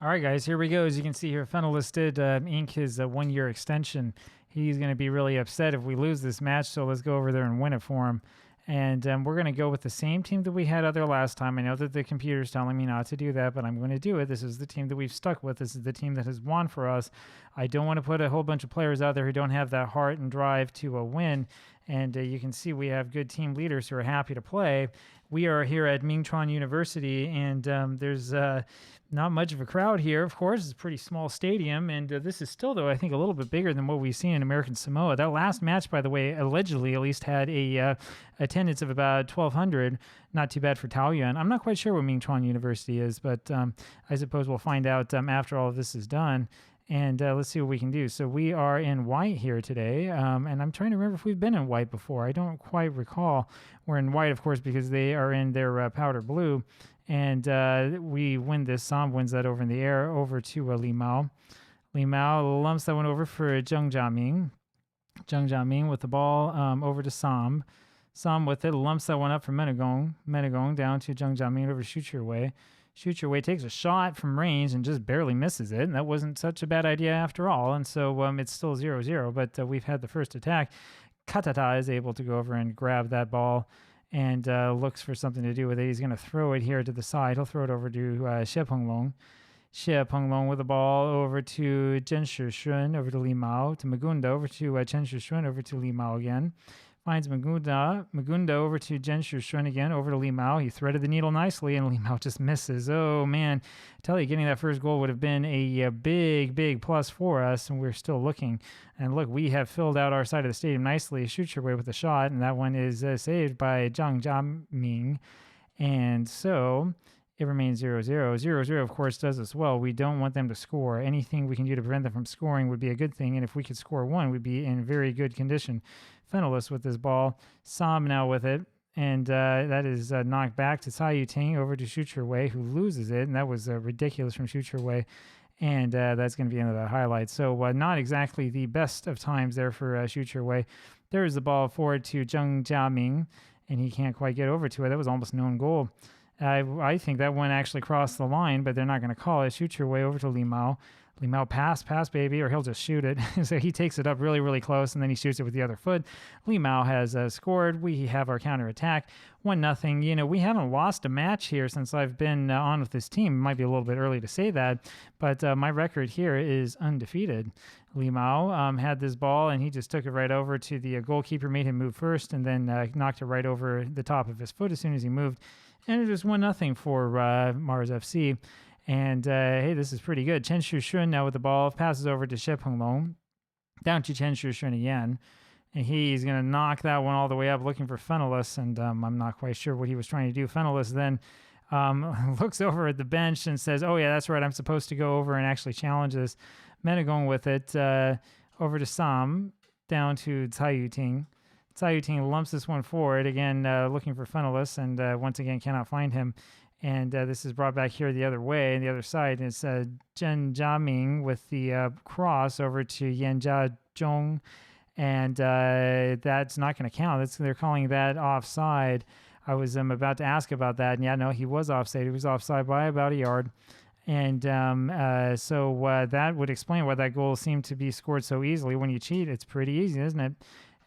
All right, guys, here we go. As you can see here, Fenelus did ink his 1-year extension. He's going to be really upset if we lose this match, so let's go over there and win it for him. And we're going to go with the same team that we had other last time. I know that the computer's telling me not to do that, but I'm going to do it. This is the team that we've stuck with. This is the team that has won for us. I don't want to put a whole bunch of players out there who don't have that heart and drive to win. And you can see we have good team leaders who are happy to play. We are here at Mingchuan University, and there's not much of a crowd here. Of course, it's a pretty small stadium, and this is still, though, I think a little bit bigger than what we've seen in American Samoa. That last match, by the way, allegedly at least had a attendance of about 1,200. Not too bad for Taoyuan. I'm not quite sure what Mingchuan University is, but I suppose we'll find out after all of this is done. And let's see what we can do. So we are in white here today, and I'm trying to remember if we've been in white before. I don't quite recall. We're in white, of course, because they are in their powder blue, and we win this. Sam wins that over in the air over to Li Mao. Li Mao lumps that one over for Zheng Jiaming. Zheng Jiaming with the ball over to Sam. Sam with it lumps that one up for Menegong. Menegong down to Zheng Jiaming over Shoot Your Way. Shoot Your Way takes a shot from range and just barely misses it. And that wasn't such a bad idea after all. And so it's still 0-0, but we've had the first attack. Katata is able to go over and grab that ball and looks for something to do with it. He's going to throw it here to the side. He'll throw it over to Xie Penglong. Xie Penglong with the ball over to Zhen Shishun, over to Li Mao, to Magunda, over to Chen Shishun, over to Li Mao again. Finds Magunda over to Zhen Shishun again, over to Li Mao. He threaded the needle nicely, and Li Mao just misses. Oh, man. I tell you, getting that first goal would have been a big, big plus for us, and we're still looking. And look, we have filled out our side of the stadium nicely. Shoot Your Way with a shot, and that one is saved by Zhang Jiaming. And so it remains 0-0. 0-0, of course, does us well. We don't want them to score. Anything we can do to prevent them from scoring would be a good thing, and if we could score one, we'd be in very good condition. Fenelus with this ball. Sam now with it, and that is knocked back to Cai Yuting over to Shoot Your Way, who loses it, and that was ridiculous from Shoot Your Way, and that's going to be into that highlight. So not exactly the best of times there for Shoot Your Way. There's the ball forward to Zheng Jiaming, and he can't quite get over to it. That was almost an own goal. I think that one actually crossed the line, but they're not going to call it. Shoot Your Way over to Li Mao. Li Mao pass, baby, or he'll just shoot it. So he takes it up really, really close, and then he shoots it with the other foot. Li Mao has scored. We have our counterattack. 1-0. You know, we haven't lost a match here since I've been on with this team. It might be a little bit early to say that, but my record here is undefeated. Li Mao had this ball, and he just took it right over to the goalkeeper, made him move first, and then knocked it right over the top of his foot as soon as he moved. And it was 1-0 for Mars FC. And, hey, this is pretty good. Chen Shishun now with the ball, passes over to Xie Penglong, down to Chen Shishun again. And he's going to knock that one all the way up, looking for Fenelus, and I'm not quite sure what he was trying to do. Fenelus then looks over at the bench and says, oh, yeah, that's right, I'm supposed to go over and actually challenge this. Menegong with it over to Sam, down to Cai Yuting. Cai Yuting lumps this one forward, again looking for Fenelus, and once again cannot find him. And this is brought back here the other way, and the other side is Zhen Jiaming with the cross over to Yanjia Zhong, and that's not going to count. They're calling that offside. I was about to ask about that, and yeah, no, he was offside. He was offside by about a yard. And so that would explain why that goal seemed to be scored so easily. When you cheat, it's pretty easy, isn't it?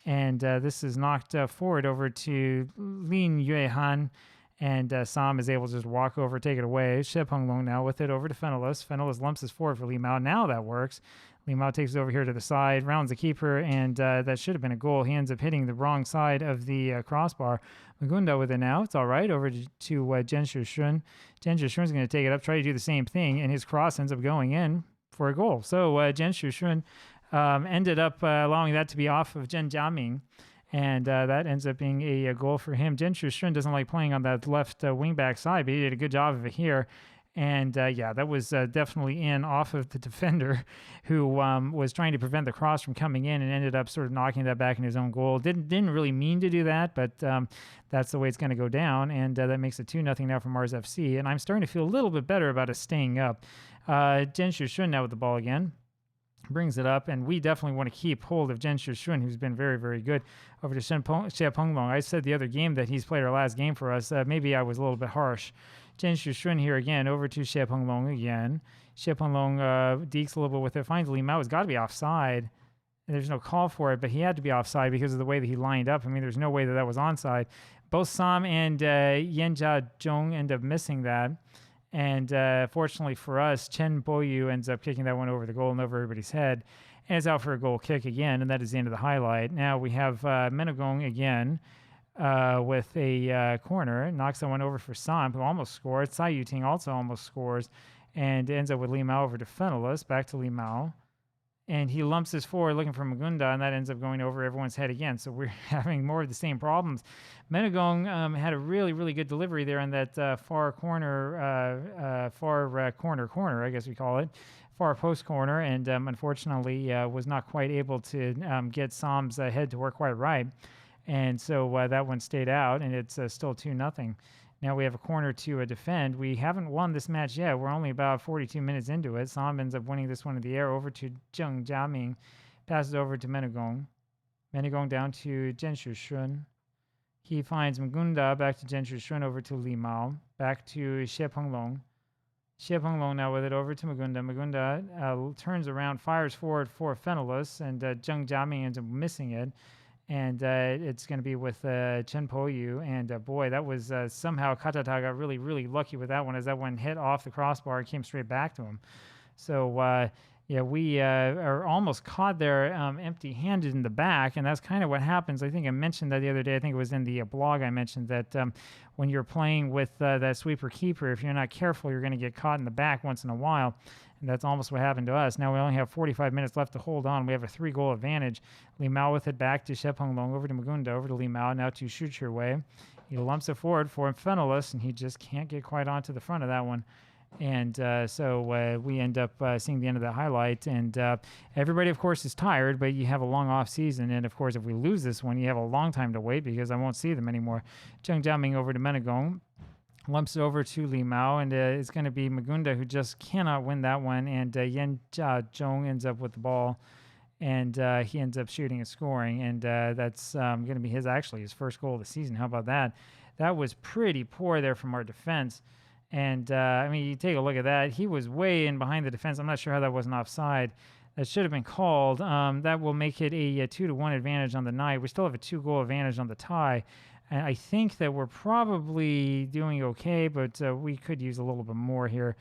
And this is knocked forward over to Lin Yuehan. And Sam is able to just walk over, take it away. Xie Penglong now with it over to Fenelus. Fenelus lumps his forward for Li Mao. Now that works. Li Mao takes it over here to the side, rounds the keeper, and that should have been a goal. He ends up hitting the wrong side of the crossbar. Magunda with it now. It's all right. Over to Zhen Shishun. Zhen Shishun is going to take it up, try to do the same thing, and his cross ends up going in for a goal. So Zhen Shishun ended up allowing that to be off of Zhen Jiaming. And that ends up being a goal for him. Zhen Shishun doesn't like playing on that left wing-back side, but he did a good job of it here. And, yeah, that was definitely in off of the defender who was trying to prevent the cross from coming in and ended up sort of knocking that back in his own goal. Didn't really mean to do that, but that's the way it's going to go down. And that makes it 2-0 now for Mars FC. And I'm starting to feel a little bit better about us staying up. Zhen Shishun now with the ball again. Brings it up, and we definitely want to keep hold of Zhen Shishun, who's been very, very good, over to Xie Penglong. I said the other game that he's played our last game for us. Maybe I was a little bit harsh. Chen Shushun here again, over to Xie Penglong again. Xie Penglong dekes a little bit with it, finds Li Mao has got to be offside. There's no call for it, but he had to be offside because of the way that he lined up. I mean, there's no way that that was onside. Both Sam and Yan Jia-zhong end up missing that. And fortunately for us, Chen Boyu ends up kicking that one over the goal and over everybody's head. And it's out for a goal kick again, and that is the end of the highlight. Now we have Menagong again with a corner. Knocks that one over for Sam, who almost scored. Tsai Yuting also almost scores. And ends up with Li Mao over to Fenelus. Back to Li Mao. And he lumps this forward looking for Magunda, and that ends up going over everyone's head again. So we're having more of the same problems. Menagong had a really, really good delivery there on that far corner, corner, I guess we call it, far post corner, and unfortunately was not quite able to get Sam's head to work quite right. And so that one stayed out, and it's still 2-0. Now we have a corner to defend. We haven't won this match yet. We're only about 42 minutes into it. Sam ends up winning this one in the air over to Zheng Jiaming. Passes over to Menagong. Menagong down to Zhen Shushun. He finds Magunda. Back to Zhen Shushun over to Li Mao. Back to Xie Penglong. Xie Penglong now with it over to Magunda. Magunda turns around, fires forward for Fenelus, and Zheng Jiaming ends up missing it. And it's going to be with Chen Poyu. And boy, that was somehow Katata got really, really lucky with that one, as that one hit off the crossbar and came straight back to him. So, yeah, we are almost caught there empty-handed in the back, and that's kind of what happens. I think I mentioned that the other day. I think it was in the blog I mentioned that when you're playing with that sweeper-keeper, if you're not careful, you're going to get caught in the back once in a while. And that's almost what happened to us. Now we only have 45 minutes left to hold on. We have a 3-goal advantage. Li Mao with it back to Xie Penglong, over to Magunda, over to Li Mao, now to Shuchurwei. He lumps it forward for Fenelus, and he just can't get quite onto the front of that one. And so we end up seeing the end of the highlight. And everybody, of course, is tired, but you have a long off season. And, of course, if we lose this one, you have a long time to wait because I won't see them anymore. Zheng Jiaming over to Menagong. Lumps it over to Li Mao, and it's going to be Magunda who just cannot win that one. And Yan Jia-zhong ends up with the ball, and he ends up shooting and scoring. And that's going to be his first goal of the season. How about that? That was pretty poor there from our defense. And, I mean, you take a look at that. He was way in behind the defense. I'm not sure how that wasn't offside. That should have been called. That will make it a 2-1 advantage on the night. We still have a 2-goal advantage on the tie. And I think that we're probably doing okay, but we could use a little bit more here.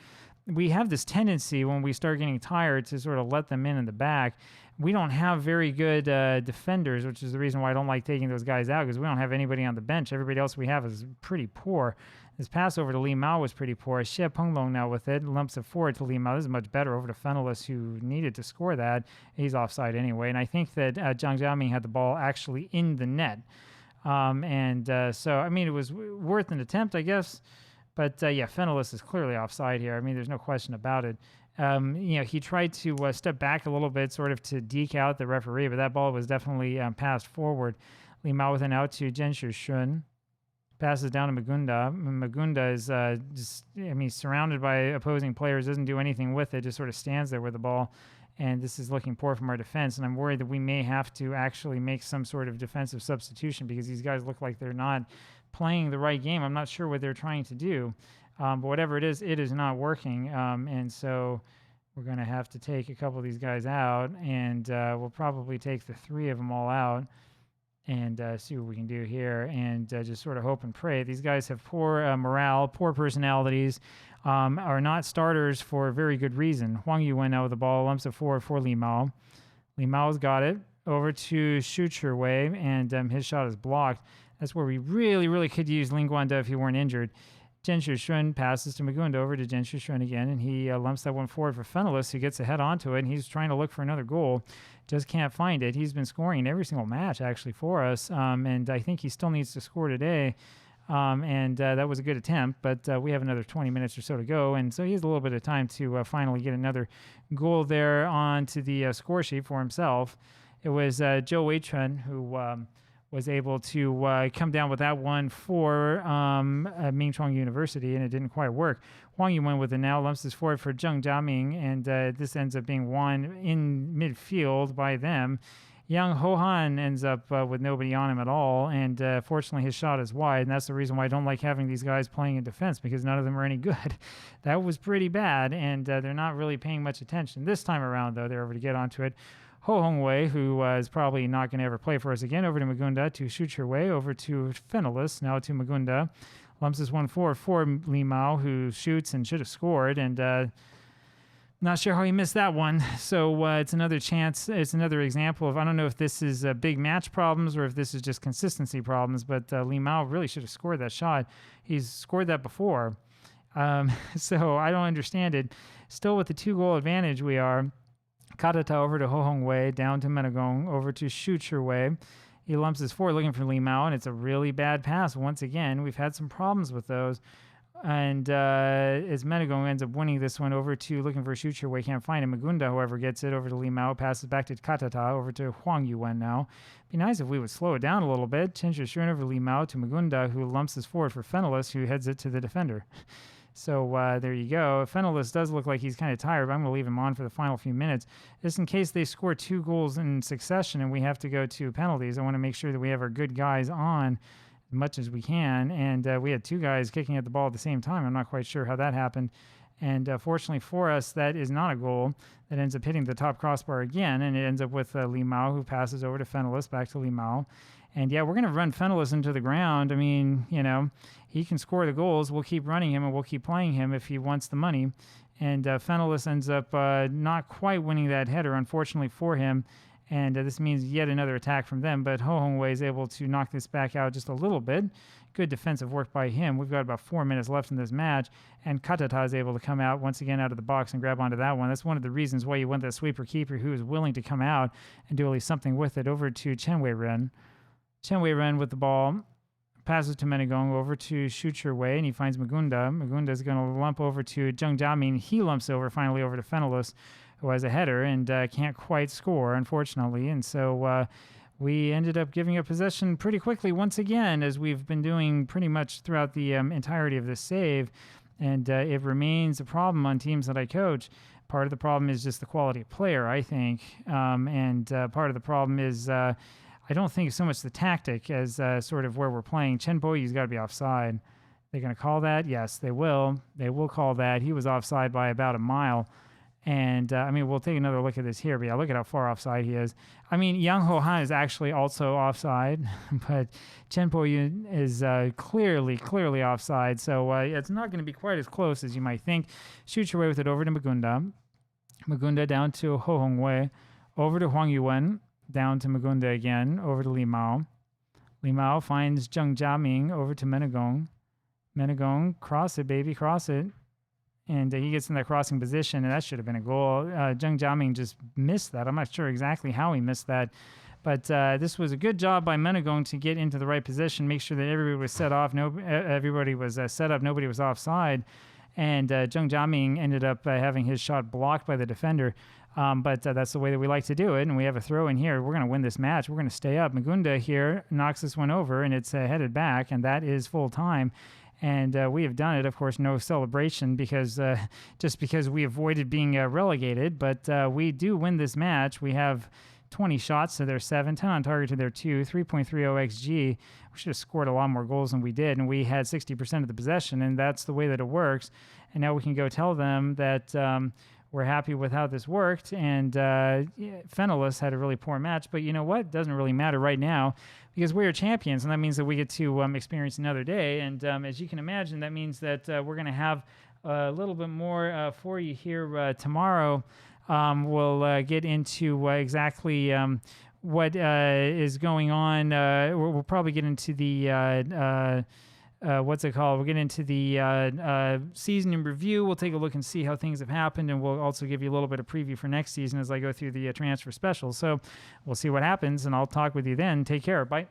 We have this tendency when we start getting tired to sort of let them in the back. We don't have very good defenders, which is the reason why I don't like taking those guys out, because we don't have anybody on the bench. Everybody else we have is pretty poor. This pass over to Li Mao was pretty poor. Xie Penglong now with it, lumps it forward to Li Mao. This is much better over to Fenelus, who needed to score that. He's offside anyway. And I think that Zhang Jiaming had the ball actually in the net. So, I mean, it was worth an attempt, I guess. But, yeah, Fenelus is clearly offside here. I mean, there's no question about it. He tried to step back a little bit, sort of to deke out the referee, but that ball was definitely passed forward. Li Mao with an out to Zhen Shushun. Passes down to Magunda. Magunda is surrounded by opposing players, doesn't do anything with it, just sort of stands there with the ball. And this is looking poor from our defense. And I'm worried that we may have to actually make some sort of defensive substitution because these guys look like they're not playing the right game. I'm not sure what they're trying to do. But whatever it is not working. And so we're going to have to take a couple of these guys out. And we'll probably take the 3 of them all out and see what we can do here, and just sort of hope and pray. These guys have poor morale, poor personalities, are not starters for a very good reason. Huang Yuwen now with the ball, lumps it forward for Li Mao. Li Mao's got it over to Shuchurwei, and his shot is blocked. That's where we really, really could use Lin Guanda if he weren't injured. Zhen Shushun passes to Magunda, over to Zhen Shushun again, and he lumps that one forward for Fenelus, who gets a head onto it, and he's trying to look for another goal. Just can't find it. He's been scoring in every single match, actually, for us, and I think he still needs to score today. That was a good attempt, but we have another 20 minutes or so to go, and so he has a little bit of time to finally get another goal there onto the score sheet for himself. It was Zhou Weichun who was able to come down with that one for Mingchuang University, and it didn't quite work. Huang Yuwen with it now, lumps this forward for Zheng Jiaming, and this ends up being won in midfield by them. Young Ho-Han ends up with nobody on him at all, and fortunately his shot is wide, and that's the reason why I don't like having these guys playing in defense, because none of them are any good. That was pretty bad, and they're not really paying much attention. This time around, though, they're able to get onto it. Ho Hongwei, who is probably not going to ever play for us again, over to Magunda, to shoot her way, over to Fenelus, now to Magunda. Lumps this one forward for Li Mao, who shoots and should have scored, and not sure how he missed that one. So it's another chance. It's another example of, I don't know if this is big match problems or if this is just consistency problems, but Li Mao really should have scored that shot. He's scored that before. So I don't understand it. Still with the 2-goal advantage, we are. Katata over to Ho Hongwei, down to Menagong, over to Shuchurwei. He lumps his forward looking for Li Mao, and it's a really bad pass. Once again, we've had some problems with those. And as Menagong ends up winning this one over to looking for Shuchurwei, can't find him. Magunda, however, gets it over to Li Mao, passes back to Katata, over to Huang Yuan now. Be nice if we would slow it down a little bit. Chencha Shun over Li Mao to Magunda, who lumps his forward for Fenelus, who heads it to the defender. So there you go. Fenelus does look like he's kind of tired, but I'm going to leave him on for the final few minutes. Just in case they score 2 goals in succession and we have to go to penalties, I want to make sure that we have our good guys on as much as we can. And we had 2 guys kicking at the ball at the same time. I'm not quite sure how that happened. And fortunately for us, that is not a goal. That ends up hitting the top crossbar again, and it ends up with Li Mao, who passes over to Fenelus, back to Li Mao. And yeah, we're going to run Fenelus into the ground. I mean, you know, he can score the goals. We'll keep running him and we'll keep playing him if he wants the money. And Fenelus ends up not quite winning that header, unfortunately for him. And this means yet another attack from them. But Ho Hongwei is able to knock this back out just a little bit. Good defensive work by him. We've got about 4 minutes left in this match. And Katata is able to come out once again out of the box and grab onto that one. That's one of the reasons why you want that sweeper keeper who is willing to come out and do at least something with it. Over to Chen Wei-ren. Chen Wei-ren with the ball. Passes to Menagong over to Shuchurwei, and he finds Magunda. Magunda is going to lump over to Zheng Jiaming. He lumps over finally over to Fenelus, who has a header and can't quite score, unfortunately. And so we ended up giving up possession pretty quickly once again, as we've been doing pretty much throughout the entirety of this save. And it remains a problem on teams that I coach. Part of the problem is just the quality of player, I think. And part of the problem is I don't think so much the tactic as sort of where we're playing. Chen Boyu's got to be offside. They're going to call that? Yes, they will. They will call that. He was offside by about a mile. And, I mean, we'll take another look at this here. But, yeah, look at how far offside he is. I mean, Yang Ho-Han is actually also offside. But Chen Boyu is clearly offside. So it's not going to be quite as close as you might think. Shoot your way with it over to Magunda. Magunda down to Ho Hongwei. Over to Huang Yuan. Down to Magunda again, over to Li Mao. Li Mao finds Zheng Jiaming over to Menagong. Menagong, cross it, baby, cross it. And he gets in that crossing position, and that should have been a goal. Zheng Jiaming just missed that. I'm not sure exactly how he missed that. But this was a good job by Menagong to get into the right position, make sure that everybody was set off, everybody was set up, nobody was offside. And Zheng Jiaming ended up having his shot blocked by the defender. But that's the way that we like to do it, and we have a throw in here. We're going to win this match. We're going to stay up. Magunda here knocks this one over, and it's headed back, and that is full time. And we have done it. Of course, no celebration because just because we avoided being relegated. But we do win this match. We have 20 shots to their 7, 10 on target to their 2, 3.30 XG. We should have scored a lot more goals than we did, and we had 60% of the possession, and that's the way that it works. And now we can go tell them that we're happy with how this worked, and Fenelus had a really poor match, but you know what? It doesn't really matter right now because we are champions, and that means that we get to experience another day. And as you can imagine, that means that we're going to have a little bit more for you here tomorrow. We'll get into exactly what is going on. We'll probably get into the what's it called? We'll get into the season in review. We'll take a look and see how things have happened, and we'll also give you a little bit of preview for next season as I go through the transfer specials. So we'll see what happens, and I'll talk with you then. Take care. Bye.